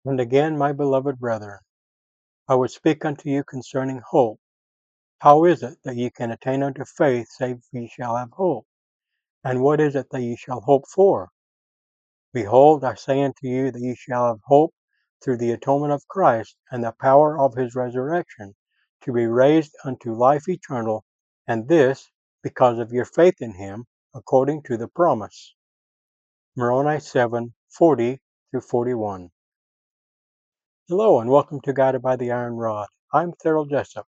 And again, my beloved brethren, I would speak unto you concerning hope. How is it that ye can attain unto faith, save ye shall have hope? And what is it that ye shall hope for? Behold, I say unto you that ye shall have hope through the atonement of Christ and the power of his resurrection, to be raised unto life eternal, and this because of your faith in him, according to the promise. Moroni 7:40-41. Hello, and welcome to Guided by the Iron Rod. I'm Thurl Jessup,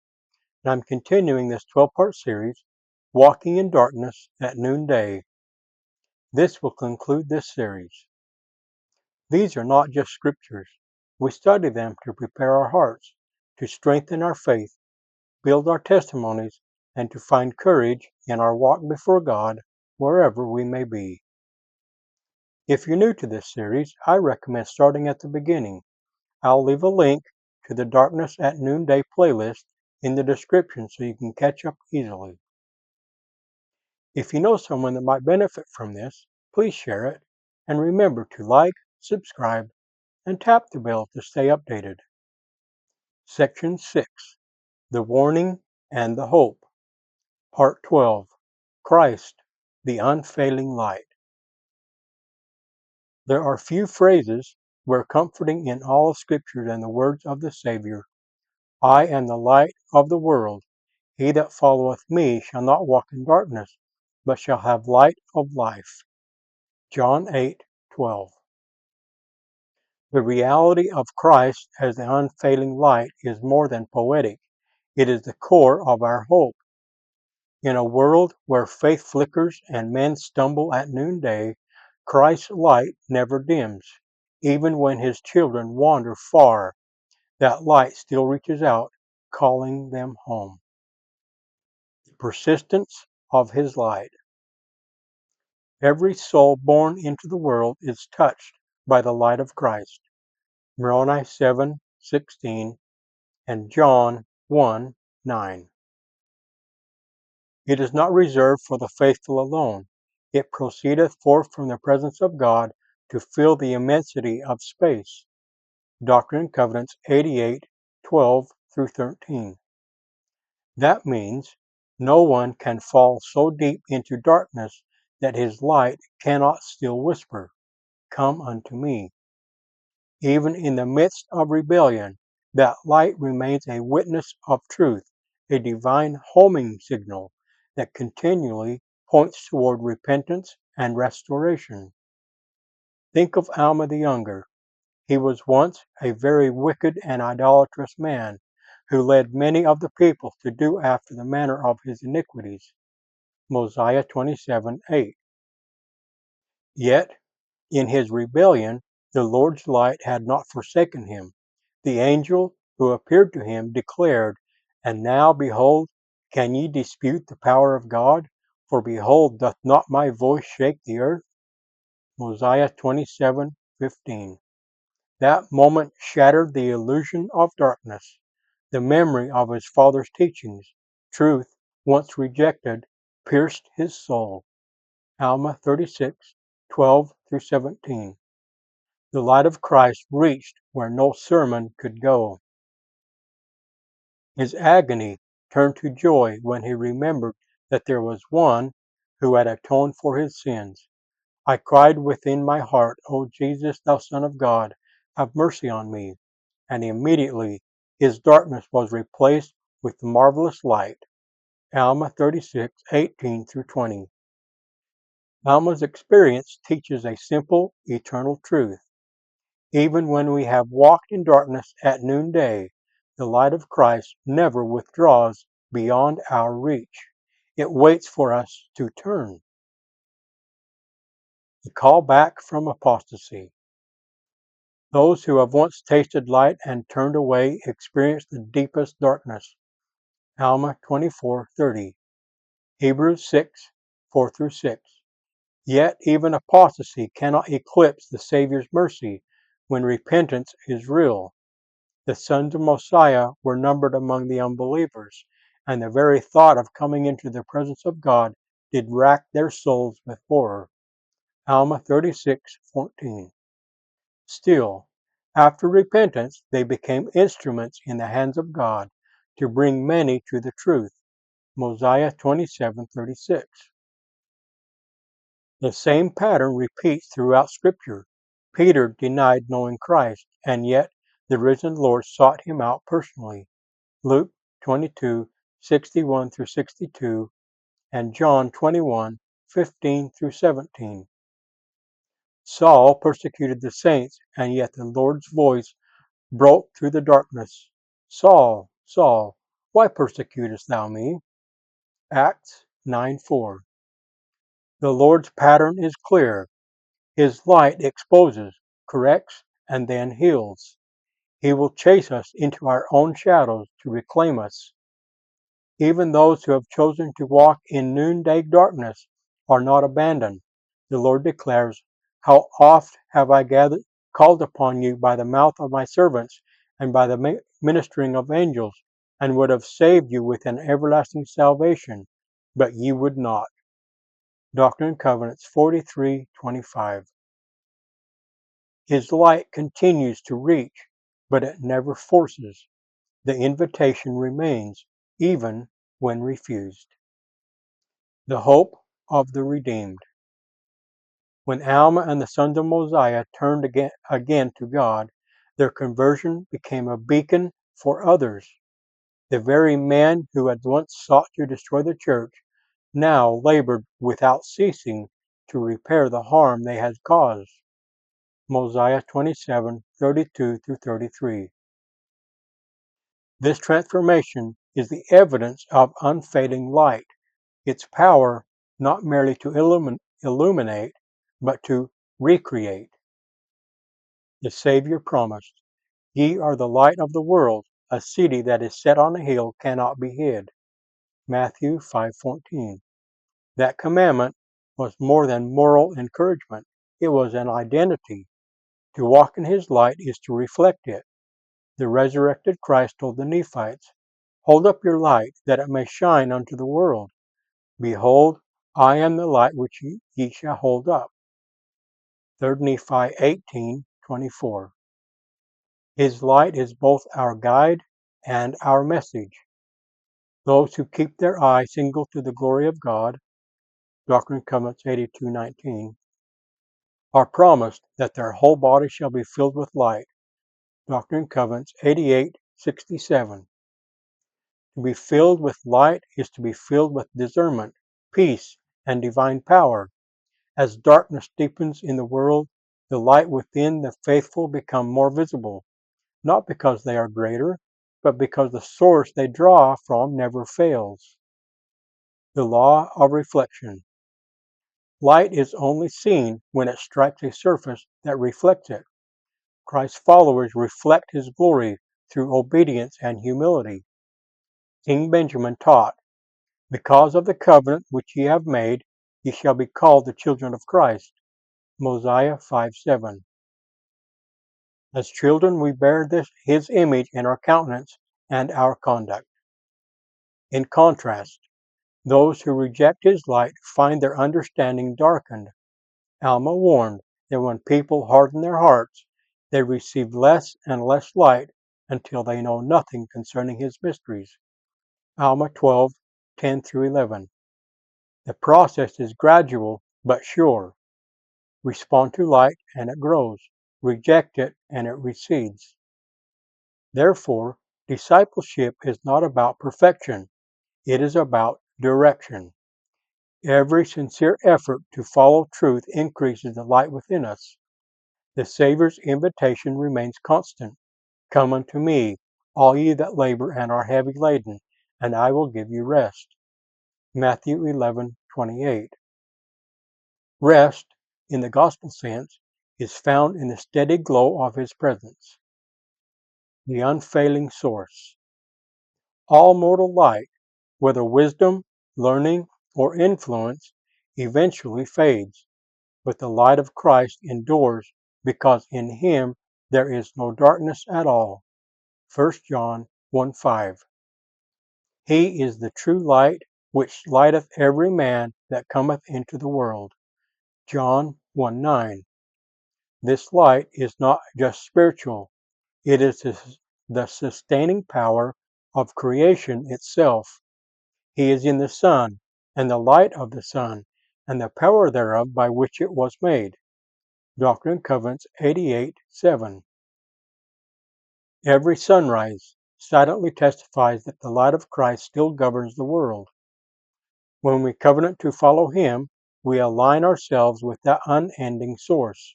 and I'm continuing this 12-part series, Walking in Darkness at Noonday. This will conclude this series. These are not just scriptures. We study them to prepare our hearts, to strengthen our faith, build our testimonies, and to find courage in our walk before God, wherever we may be. If you're new to this series, I recommend starting at the beginning. I'll leave a link to the Darkness at Noonday playlist in the description so you can catch up easily. If you know someone that might benefit from this, please share it, and remember to like, subscribe, and tap the bell to stay updated. Section 6, The Warning and the Hope. Part 12, Christ, the Unfailing Light. There are few phrases more comforting in all of Scripture than the words of the Savior, I am the light of the world. He that followeth me shall not walk in darkness, but shall have light of life. John 8:12. The reality of Christ as the unfailing light is more than poetic. It is the core of our hope. In a world where faith flickers and men stumble at noonday, Christ's light never dims. Even when his children wander far, that light still reaches out, calling them home. The persistence of his light. Every soul born into the world is touched by the light of Christ. Moroni 7:16 and John 1:9. It is not reserved for the faithful alone. It proceedeth forth from the presence of God to fill the immensity of space. Doctrine and Covenants 88:12-13. That means no one can fall so deep into darkness that his light cannot still whisper, Come unto me. Even in the midst of rebellion, that light remains a witness of truth, a divine homing signal that continually points toward repentance and restoration. Think of Alma the Younger. He was once a very wicked and idolatrous man who led many of the people to do after the manner of his iniquities. Mosiah 27:8. Yet, in his rebellion, the Lord's light had not forsaken him. The angel who appeared to him declared, And now, behold, can ye dispute the power of God? For behold, doth not my voice shake the earth? Mosiah 27:15. That moment shattered the illusion of darkness, the memory of his father's teachings. Truth, once rejected, pierced his soul. Alma 36:12-17. The light of Christ reached where no sermon could go. His agony turned to joy when he remembered that there was one who had atoned for his sins. I cried within my heart, O Jesus, thou Son of God, have mercy on me. And immediately his darkness was replaced with marvelous light. Alma 36:18-20. Alma's experience teaches a simple, eternal truth. Even when we have walked in darkness at noonday, the light of Christ never withdraws beyond our reach. It waits for us to turn. The call back from apostasy. Those who have once tasted light and turned away experience the deepest darkness. Alma 24:30. Hebrews 6:4-6. Yet even apostasy cannot eclipse the Savior's mercy when repentance is real. The sons of Mosiah were numbered among the unbelievers, and the very thought of coming into the presence of God did rack their souls with horror. Alma 36:14. Still, After repentance, they became instruments in the hands of God to bring many to the truth. Mosiah 27:36. The same pattern repeats throughout Scripture. Peter denied knowing Christ, and yet the risen Lord sought him out personally. Luke 22:61-62 and John 21:15-17. Saul persecuted the saints, and yet the Lord's voice broke through the darkness. Saul, Saul, why persecutest thou me? Acts 9:4. The Lord's pattern is clear. His light exposes, corrects, and then heals. He will chase us into our own shadows to reclaim us. Even those who have chosen to walk in noonday darkness are not abandoned. The Lord declares, "How oft have I called upon you by the mouth of my servants and by the ministering of angels, and would have saved you with an everlasting salvation, but ye would not." Doctrine and Covenants 43:25. His light continues to reach, but it never forces. The invitation remains, even when refused. The hope of the redeemed. When Alma and the sons of Mosiah turned again to God, their conversion became a beacon for others. The very men who had once sought to destroy the church now labored without ceasing to repair the harm they had caused. Mosiah 27:32-33. This transformation is the evidence of unfailing light, its power not merely to illuminate, but to recreate. The Savior promised, "Ye are the light of the world. A city that is set on a hill cannot be hid." Matthew 5:14. That commandment was more than moral encouragement. It was an identity. To walk in his light is to reflect it. The resurrected Christ told the Nephites, "Hold up your light, that it may shine unto the world. Behold, I am the light which ye shall hold up." 3 Nephi 18:24. His light is both our guide and our message. Those who keep their eye single to the glory of God, Doctrine and Covenants 82:19, are promised that their whole body shall be filled with light, Doctrine and Covenants 88:67. To be filled with light is to be filled with discernment, peace, and divine power. As darkness deepens in the world, the light within the faithful become more visible, not because they are greater, but because the source they draw from never fails. The law of reflection. Light is only seen when it strikes a surface that reflects it. Christ's followers reflect his glory through obedience and humility. King Benjamin taught, "Because of the covenant which ye have made, ye shall be called the children of Christ." Mosiah 5:7. As children, we bear his image in our countenance and our conduct. In contrast, those who reject his light find their understanding darkened. Alma warned that when people harden their hearts, they receive less and less light until they know nothing concerning his mysteries. Alma 12:10-11. The process is gradual but sure. Respond to light and it grows. Reject it and it recedes. Therefore, discipleship is not about perfection. It is about direction. Every sincere effort to follow truth increases the light within us. The Savior's invitation remains constant. "Come unto me, all ye that labor and are heavy laden, and I will give you rest." Matthew 11:28. Rest, in the gospel sense, is found in the steady glow of his presence, the unfailing source. All mortal light, whether wisdom, learning, or influence, eventually fades, but the light of Christ endures because in him there is no darkness at all. 1 John 1:5. He is the true light which lighteth every man that cometh into the world. John 1:9. This light is not just spiritual, it is the sustaining power of creation itself. He is in the sun, and the light of the sun, and the power thereof by which it was made. Doctrine and Covenants 88:7. Every sunrise silently testifies that the light of Christ still governs the world. When we covenant to follow Him, we align ourselves with that unending source.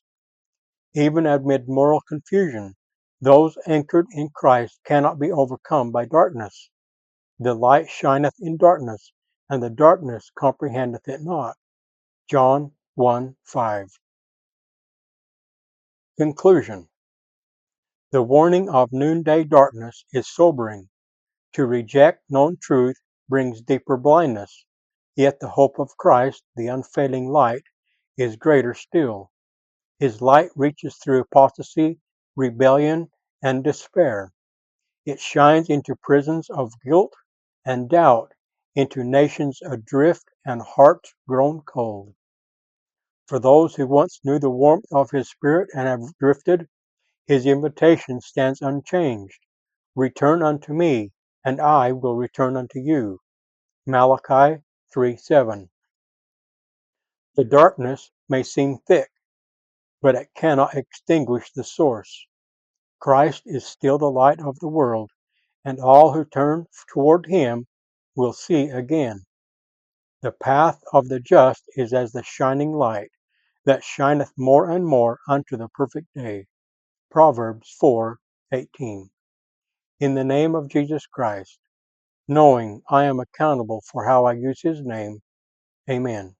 Even amid moral confusion, those anchored in Christ cannot be overcome by darkness. The light shineth in darkness, and the darkness comprehendeth it not. John 1:5. Conclusion. The warning of noonday darkness is sobering. To reject known truth brings deeper blindness, yet the hope of Christ, the unfailing light, is greater still. His light reaches through apostasy, rebellion, and despair. It shines into prisons of guilt and doubt, into nations adrift and hearts grown cold. For those who once knew the warmth of His Spirit and have drifted, His invitation stands unchanged. Return unto me, and I will return unto you. Malachi 3:7. The darkness may seem thick, but it cannot extinguish the source. Christ is still the light of the world, and all who turn toward Him will see again. The path of the just is as the shining light, that shineth more and more unto the perfect day. Proverbs 4:18. In the name of Jesus Christ, knowing I am accountable for how I use His name, Amen.